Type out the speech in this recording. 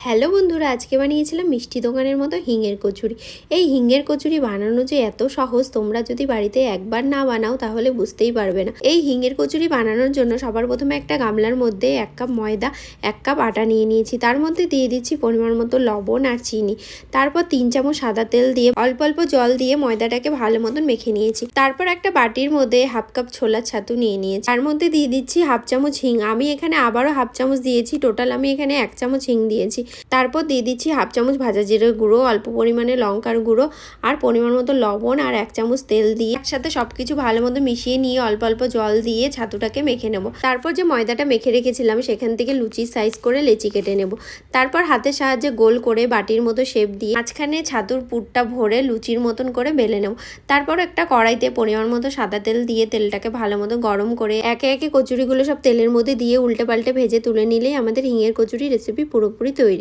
Hello বন্ধুরা, আজকে বানিয়েছিলাম মিষ্টি দোকানের মতো হিঙের কচুরি। এই হিঙের কচুরি বানানো যে এত সহজ, তোমরা যদি বাড়িতে একবার না বানাও তাহলে বুঝতেই পারবে না। এই হিঙের কচুরি বানানোর জন্য সবার প্রথমে একটা গামলার মধ্যে 1 কাপ ময়দা, 1 কাপ আটা নিয়ে নিয়েছি। তার মধ্যে দিয়ে দিচ্ছি পরিমাণ মতো লবণ আর চিনি। তারপর 3 চামচ সাদা তেল দিয়ে অল্প অল্প জল দিয়ে ময়দাটাকে ভালো মতন মেখে নিয়েছি। তারপর একটা বাটির মধ্যে 1/2 কাপ ছোলার ছাতু নিয়ে নিয়েছি। তার মধ্যে দিয়ে দিচ্ছি 1/2 চামচ হিং। আমি এখানে আবারও 1/2 চামচ দিয়েছি, টোটাল আমি এখানে 1 চামচ হিং দিয়েছি। তারপর দিয়ে দিচ্ছি 1/2 চামচ ভাজা জিরের গুঁড়ো, অল্প পরিমাণে লঙ্কার গুঁড়ো আর পরিমাণ মতো লবণ আর 1 চামচ তেল দিয়ে একসাথে সবকিছু ভালো মতো মিশিয়ে নিয়ে অল্প অল্প জল দিয়ে ছাতুটাকে মেখে নেব। তারপর যে ময়দাটা মেখে রেখেছিলাম সেখান থেকে লুচির সাইজ করে লেচি কেটে নেব। তারপর হাতের সাহায্যে গোল করে বাটির মতো শেপ দিয়ে মাঝখানে ছাতুর পুরটা ভরে লুচির মতন করে বেলে নেব। তারপর একটা কড়াইতে পরিমাণ মতো সাদা তেল দিয়ে তেলটাকে ভালো মতো গরম করে একে একে কচুরিগুলো সব তেলের মধ্যে দিয়ে উল্টে পাল্টে ভেজে তুলে নিলেই আমাদের হিঙের কচুরি রেসিপি পুরোপুরি তৈরি।